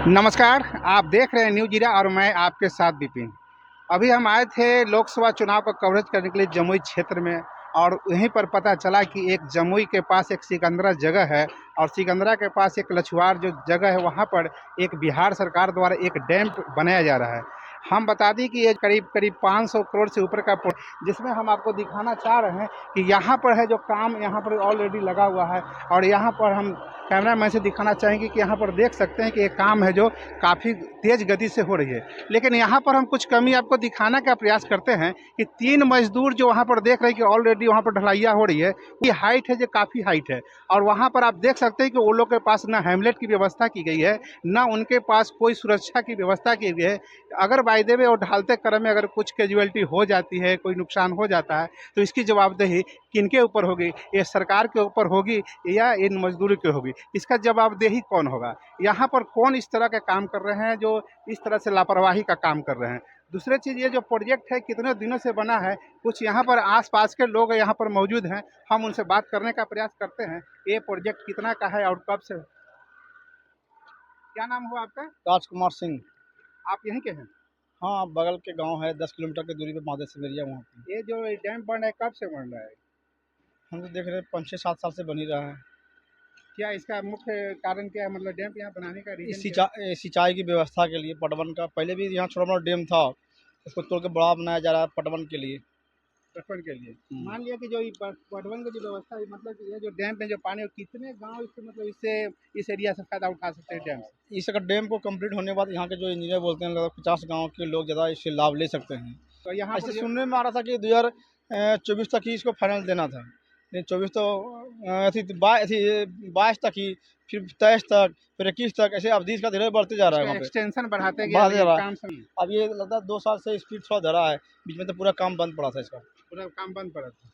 नमस्कार, आप देख रहे हैं न्यूज़ जीरा और मैं आपके साथ विपिन। अभी हम आए थे लोकसभा चुनाव का कवरेज करने के लिए जमुई क्षेत्र में और वहीं पर पता चला कि एक जमुई के पास एक सिकंदरा जगह है और सिकंदरा के पास एक लछुआर जो जगह है वहाँ पर एक बिहार सरकार द्वारा एक डैम बनाया जा रहा है। हम बता दें कि ये करीब 500 करोड़ से ऊपर का जिसमें हम आपको दिखाना चाह रहे हैं कि यहाँ पर है जो काम यहाँ पर ऑलरेडी लगा हुआ है और यहाँ पर हम कैमरामैन से दिखाना चाहेंगे कि यहाँ पर देख सकते हैं कि एक काम है जो काफ़ी तेज़ गति से हो रही है। लेकिन यहाँ पर हम कुछ कमी आपको दिखाने का प्रयास करते हैं कि 3 मजदूर जो वहाँ पर देख रहे हैं कि ऑलरेडी वहाँ पर ढलैया हो रही है, ये हाइट है जो काफ़ी हाइट है और वहाँ पर आप देख सकते हैं कि वो लोग के पास ना हेमलेट की व्यवस्था की गई है, ना उनके पास कोई सुरक्षा की व्यवस्था की गई है। अगर बाय द वे और ढालते क्रम में अगर कुछ कैजुअलिटी हो जाती है, कोई नुकसान हो जाता है, तो इसकी जवाबदेही किनके ऊपर होगी? ये सरकार के ऊपर होगी या इन मजदूरों की होगी? इसका जवाबदेही कौन होगा? यहाँ पर कौन इस तरह के काम कर रहे हैं जो इस तरह से लापरवाही का काम कर रहे हैं? दूसरी चीज़ ये जो प्रोजेक्ट है कितने दिनों से बना है, कुछ यहाँ पर आस-पास के लोग यहाँ पर मौजूद हैं, हम उनसे बात करने का प्रयास करते हैं। ये प्रोजेक्ट कितना का है और कब से? क्या नाम हुआ आपका? राजकुमार सिंह। आप यहीं के हैं? हाँ, बगल के गांव है, 10 किलोमीटर की दूरी पे महादेव सिमरिया वहाँ पे। ये जो डैम बन रहा है कब से बन रहा है? हम तो देख रहे हैं 5-6-7 साल से बन ही रहा है। क्या इसका मुख्य कारण क्या है, मतलब डैम यहाँ बनाने का रीज़न इस क्या है? सिंचाई की व्यवस्था के लिए पटवन का पहले भी यहाँ छोटा-मोटा डैम था, उसको तोड़ के बड़ा बनाया जा रहा है पटवन के लिए। पटवन के लिए मान लिया कि जो ये पटवन की जो व्यवस्था है, मतलब कि ये जो डैम में जो पानी है कितने गांव इससे मतलब इससे इस एरिया से फायदा उठा सकते हैं डैम से? इस अगर डैम को कंप्लीट होने के बाद यहाँ के जो इंजीनियर बोलते हैं लगभग 50 गाँव के लोग ज़्यादा इससे लाभ ले सकते हैं। तो यहाँ ऐसे पर सुनने में आ रहा था कि 2024 तक ही इसको फाइनल देना था, लेकिन 24 तो अथी 22 तक ही, फिर 23 तक, फिर 21 तक, ऐसे अवधि इसका धीरे बढ़ते जा रहा है वहाँ पे। एक्सटेंशन बढ़ाते गए बढ़ते जा लेकिन रहा है। काम सही अब ये लगता है 2 साल से स्पीड थोड़ा धरा है, बीच में तो पूरा काम बंद पड़ा था इसका। पूरा काम बंद पड़ा था।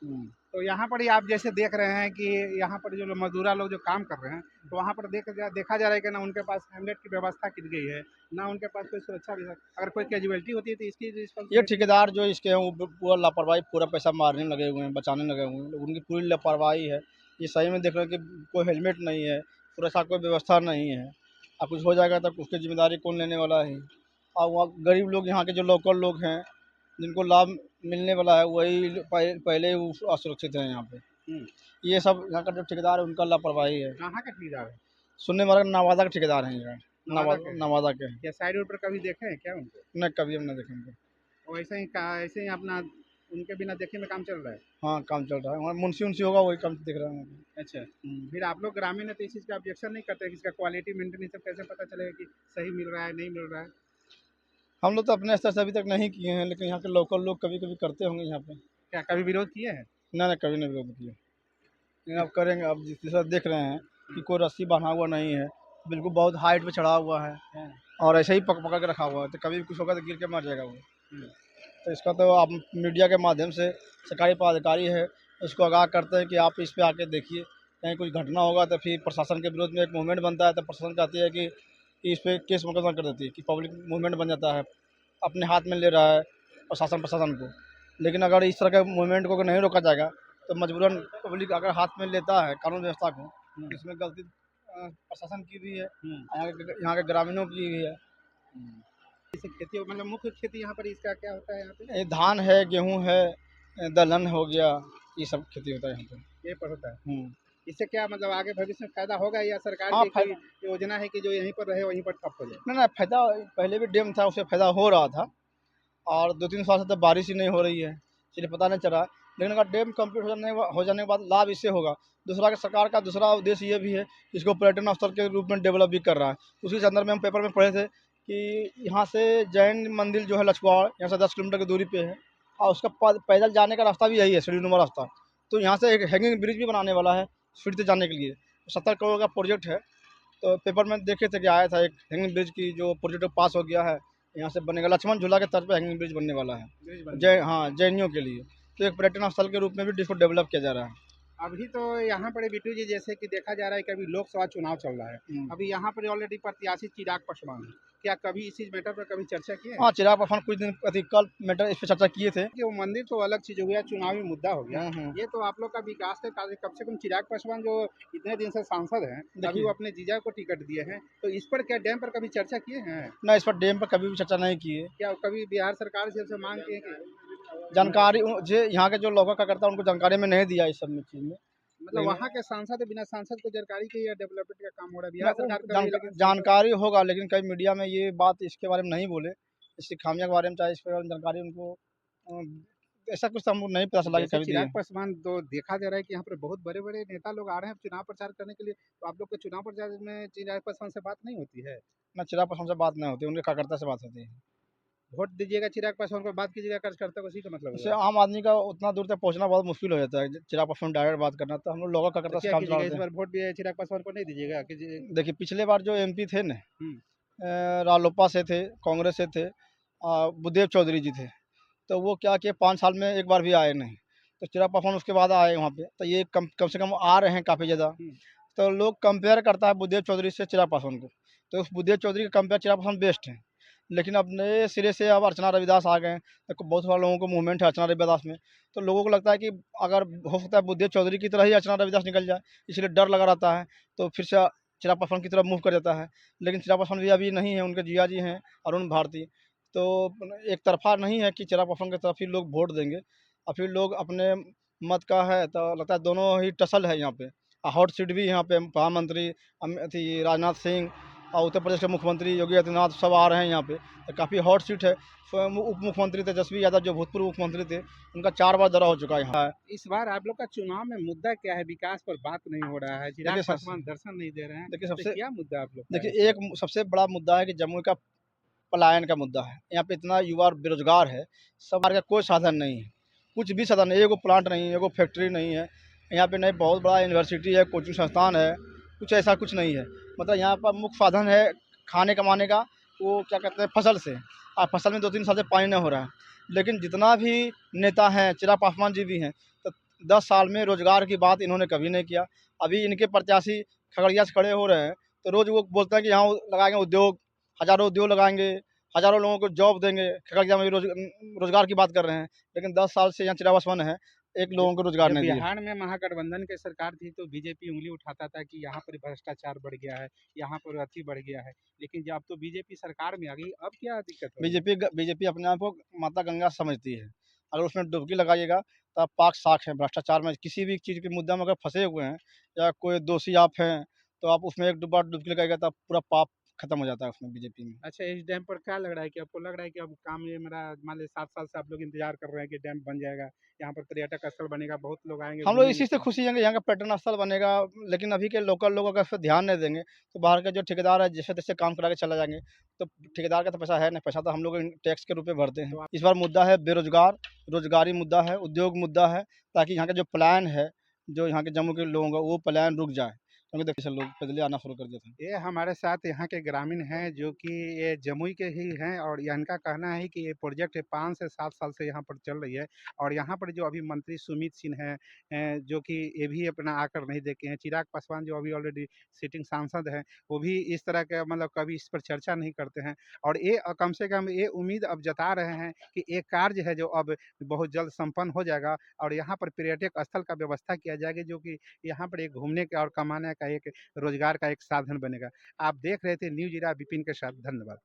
तो यहाँ पर ही आप जैसे देख रहे हैं कि यहाँ पर जो मजदूरा लोग जो काम कर रहे हैं, तो वहाँ पर देखा जा रहा है कि ना उनके पास हेमलेट की व्यवस्था की गई है, ना उनके पास कोई सुरक्षा भी है। अगर कोई कैजुअलिटी होती है तो इसकी ये रिस्पॉन्सिबिलिटी ठेकेदार जो इसके हैं वो पूरा लापरवाही, पूरा पैसा मारने लगे हुए हैं, बचाने लगे हुए हैं, उनकी पूरी लापरवाही है। ये सही में देख रहे हैं कि कोई हेलमेट नहीं है, सुरक्षा कोई व्यवस्था नहीं है, अब कुछ हो जाएगा तो उसकी जिम्मेदारी कौन लेने वाला है? और वहाँ गरीब लोग, यहाँ के जो लोकल लोग हैं, जिनको लाभ मिलने वाला है, वही पहले ही असुरक्षित हैं यहाँ पे। ये सब यहाँ का जो ठेकेदार है उनका लापरवाही है। कहाँ का ठेकेदार है? सुनने में आ रहा है नवादा के ठेकेदार हैं यहाँ, नवादा के। या साइड रोड पर कभी देखे हैं क्या उनको? नहीं, कभी हम नहीं देखे उनको। ऐसे ही अपना उनके बिना देखे में काम चल रहा है? हाँ, काम चल रहा है, वहाँ मुंशी होगा वही काम दिख रहा है। अच्छा। फिर आप लोग ग्रामीण है तो इस चीज़ का ऑब्जेक्शन नहीं करते कि इसका क्वालिटी मेंटेनेंस सब कैसे पता चलेगा कि सही मिल रहा है, नहीं मिल रहा है? हम लोग तो अपने स्तर से अभी तक नहीं किए हैं, लेकिन यहाँ के लोकल लोग कभी कभी करते होंगे यहाँ पे। क्या कभी विरोध किए हैं? ना कभी नहीं विरोध किया, लेकिन अब करेंगे। अब जिस तरह देख रहे हैं कि कोई रस्सी बंधा हुआ नहीं है, बिल्कुल बहुत हाइट पे चढ़ा हुआ है और ऐसे ही पकड़ के रखा हुआ है, तो कभी भी कुछ होगा तो गिर के मर जाएगा वो। तो इसका तो आप मीडिया के माध्यम से सरकारी पदाधिकारी है उसको आगाह करते हैं कि आप इस पे आके देखिए, कहीं कुछ घटना होगा तो फिर प्रशासन के विरोध में एक मूवमेंट बनता है, तो प्रशासन कहती है कि इस पे केस मुकदमा कर देती है, कि पब्लिक मूवमेंट बन जाता है, अपने हाथ में ले रहा है प्रशासन को। लेकिन अगर इस तरह के मूवमेंट को नहीं रोका जाएगा तो मजबूरन पब्लिक अगर हाथ में लेता है कानून व्यवस्था को, तो इसमें गलती प्रशासन की भी है, यहाँ के ग्रामीणों की भी है। इसे खेती मतलब मुख्य खेती यहाँ पर इसका क्या होता है यहाँ पे? ये धान है, गेहूँ है, दलहन हो गया, ये सब खेती होता है यहाँ पे। ये पर होता है। इससे क्या मतलब आगे भविष्य में फायदा होगा या सरकार हाँ, की कोई योजना है कि जो यहीं पर रहे वहीं पर ठप हो जाए? नहीं, फायदा पहले भी डैम था, उससे फायदा हो रहा था और 2-3 साल से तो बारिश ही नहीं हो रही है, इसलिए पता नहीं चला। लेकिन अगर डैम कंप्लीट हो जाने के बाद लाभ इससे होगा। दूसरा, सरकार का दूसरा उद्देश्य ये भी है, इसको पर्यटन स्थल के रूप में डेवलप भी कर रहा है। उसी संदर्भ में हम पेपर में पढ़े थे कि यहाँ से जैन मंदिर जो है लछुआर, यहाँ से 10 किलोमीटर की दूरी पे है और उसका पैदल जाने का रास्ता भी यही है, सीढ़ीनुमा रास्ता। तो यहाँ से एक हैंगिंग ब्रिज भी बनाने वाला है सीढ़ी से जाने के लिए, 70 करोड़ का प्रोजेक्ट है। तो पेपर में देखे थे कि आया था एक हैंगिंग ब्रिज की जो प्रोजेक्ट पास हो गया है, यहाँ से बनेगा लक्ष्मण झूला के तर्ज पे हैंगिंग ब्रिज बनने वाला है जैनियों के लिए। तो एक पर्यटन स्थल के रूप में भी इसको डेवलप किया जा रहा है। अभी तो यहाँ पर बिट्टू जी जैसे कि देखा जा रहा है कि अभी लोकसभा चुनाव चल रहा है। अभी यहाँ पर ऑलरेडी प्रत्याशी चिराग पासवान है। क्या कभी इसी मैटर पर कभी चर्चा किए हैं? हाँ, चिराग पासवान कुछ दिन कल मैटर इस पे चर्चा किए थे। कि वो मंदिर तो अलग चीज हो गया, चुनावी मुद्दा हो गया। हम्म। ये तो आप लोग का विकास के कार्य, कम से कम चिराग पासवान जो इतने दिन से सांसद हैं, अभी देखिए वो अपने जीजा को टिकट दिए हैं, तो इस पर क्या डैम पर कभी चर्चा किए हैं? ना, इस पर डैम पर कभी भी चर्चा नहीं की है। क्या कभी बिहार सरकार से मांग किए कि जानकारी जे यहाँ के जो लोगों का करता है उनको जानकारी में नहीं दिया इस सब में चीज़ में। मतलब लेकिन वहाँ के सांसद बिना सांसद को जानकारी के या डेवलपमेंट का काम हो रहा है ना, बिहार सरकार का भी, लेकिन सांसद जानकारी होगा, लेकिन कई मीडिया में ये बात इसके बारे में नहीं बोले, इसकी खामियों के बारे में, चाहे इसके बारे में जानकारी उनको ऐसा कुछ तो हमको नहीं पता चला कि जैसे कभी दिए। चिराग पासवान तो देखा जा रहा है कि यहाँ पर बहुत बड़े बड़े नेता लोग आ रहे हैं चुनाव प्रचार करने के लिए, तो आप लोग के चुनाव प्रचार में चिराग पासवान से बात नहीं होती है? ना, चिराग पासवान से बात नहीं होती, उनके कार्यकर्ता से बात होती है। वोट दीजिएगा चिराग पासवान को, बात कीजिएगा कार्यकर्ता को, उसी का मतलब इससे हुआ। आम आदमी का उतना दूर तक पहुँचना बहुत मुश्किल हो जाता है। चिराग पासवान डायरेक्ट बात करना, तो हम लोग का तो कार्यकर्ता से क्या काम चला कीजिएगा, इस लेते हैं। बार वोट भी चिराग पासवान को नहीं दीजिएगा कि देखिए, पिछले बार जो एमपी थे ना, हम्म, रालोपा से थे, कांग्रेस से थे, बुद्धदेव चौधरी जी थे, तो वो क्या किए, 5 साल में एक बार भी आए नहीं। तो चिराग पासवान उसके बाद आए वहाँ पे, तो ये कम कम से कम आ रहे हैं काफ़ी ज़्यादा। हम्म। तो लोग कंपेयर करता है बुद्धदेव चौधरी से चिराग पासवान को, तो उस बुद्धदेव चौधरी के कंपेयर चिराग पासवान बेस्ट हैं। लेकिन अब नए सिरे से अब अर्चना रविदास आ गए हैं, तो बहुत सारे लोगों को मूवमेंट है अर्चना रविदास में, तो लोगों को लगता है कि अगर हो सकता है बुद्धदेव चौधरी की तरह ही अर्चना रविदास निकल जाए, इसलिए डर लगा रहता है, तो फिर से चिराग पासवान की तरफ मूव कर जाता है। लेकिन चिराग पासवान भी अभी नहीं है, उनके जिया जी हैं अरुण भारती, तो एक तरफा नहीं है कि चिराग पासवान की तरफ ही लोग वोट देंगे, और फिर लोग अपने मत का है, तो लगता है दोनों ही टसल है यहाँ पे। हॉट सीट भी यहाँ पे प्रधानमंत्री अथी राजनाथ सिंह और उत्तर प्रदेश के मुख्यमंत्री योगी आदित्यनाथ सब आ रहे हैं यहाँ पे, तो काफ़ी हॉट सीट है। उप मुख्यमंत्री तेजस्वी यादव जो भूतपूर्व मुख्यमंत्री थे, उनका 4 बार दौरा हो चुका है यहाँ। इस बार आप लोग का चुनाव में मुद्दा क्या है? विकास पर बात नहीं हो रहा है, चिराग देखिए पासवान दर्शन नहीं दे रहे हैं, देखिए तो क्या मुद्दा आप लोग का है? देखिए, एक सबसे बड़ा मुद्दा है कि जम्मू का पलायन का मुद्दा है। यहाँ पे इतना युवा बेरोजगार है, सब का कोई साधन नहीं है, कुछ भी साधन नहीं है, एगो प्लांट नहीं है, एगो फैक्ट्री नहीं है, यहाँ पे नहीं बहुत बड़ा यूनिवर्सिटी है, कोचिंग संस्थान है, कुछ ऐसा कुछ नहीं है। मतलब यहाँ पर मुख्य साधन है खाने कमाने का, वो क्या कहते हैं फसल से, और फसल में 2-3 साल से पानी नहीं हो रहा है। लेकिन जितना भी नेता हैं, चिराग पासवान जी भी हैं, तो 10 साल में रोजगार की बात इन्होंने कभी नहीं किया। अभी इनके प्रत्याशी खगड़िया से खड़े हो रहे हैं, तो रोज़ वो बोलते हैं कि यहाँ लगाएंगे उद्योग, हज़ारों उद्योग लगाएंगे, हज़ारों लोगों को जॉब देंगे, खगड़िया में रोज़गार की बात कर रहे हैं, लेकिन 10 साल से यहाँ चिराग पासवान है, एक जब लोगों को रोज़गार जब नहीं दिया। बिहार में महागठबंधन की सरकार थी तो बीजेपी उंगली उठाता था कि यहाँ पर भ्रष्टाचार बढ़ गया है, यहाँ पर अति बढ़ गया है, लेकिन जब अब तो बीजेपी सरकार में आ गई, अब क्या दिक्कत हो रही है? बीजेपी अपने आप को माता गंगा समझती है। अगर उसमें डुबकी लगाइएगा तो आप पाक साख हैं भ्रष्टाचार में, किसी भी चीज़ के मुद्दा में अगर फँसे हुए हैं या कोई दोषी आप हैं, तो आप उसमें एक बार डुबकी लगाइएगा तो आप पूरा पाप खत्म हो जाता है उसमें बीजेपी में। अच्छा, इस डैम पर क्या लग रहा है कि आपको लग रहा है कि अब काम ये मेरा मान लीजिए 7 साल से आप लोग इंतजार कर रहे हैं कि डैम बन जाएगा, यहाँ पर पर्यटक स्थल बनेगा, बहुत लोग आएंगे हम लोग घूमेंगे इसी से खुशी हैं कि यहाँ का पर्यटन स्थल बनेगा, लेकिन अभी के लोकल लोग अगर इस पे ध्यान नहीं देंगे, तो बाहर के जो ठेकेदार है जैसे-तैसे काम करा के चला जाएँगे। तो ठेकेदार का तो पैसा है नहीं, पैसा तो हम लोग टैक्स के रूप में भरते हैं। तो आप इस बार मुद्दा है बेरोज़गार, रोज़गारी मुद्दा है, उद्योग मुद्दा है, ताकि यहाँ का जो पलायन है, जो यहाँ के जम्मू के लोगों का वो पलायन रुक जाए। क्योंकि देखिए सब लोग पैदल ही आना शुरू कर दिए थे। ये हमारे साथ यहाँ के ग्रामीण हैं जो कि ये जमुई के ही हैं, और इनका कहना है कि ये प्रोजेक्ट 5 से 7 साल से यहाँ पर चल रही है, और यहाँ पर जो अभी मंत्री सुमित सिंह हैं, जो कि ये भी अपना आकर नहीं देखे हैं, चिराग पासवान जो अभी ऑलरेडी सिटिंग सांसद हैं, वो भी इस तरह का मतलब कभी इस पर चर्चा नहीं करते हैं, और ये कम से कम ये उम्मीद अब जता रहे हैं कि एक कार्य है जो अब बहुत जल्द संपन्न हो जाएगा, और यहाँ पर पर्यटक स्थल का व्यवस्था किया जाएगा, जो कि यहाँ पर एक घूमने का और कमाने का एक रोजगार का एक साधन बनेगा। आप देख रहे थे न्यूज़ इरा विपिन के साथ, धन्यवाद।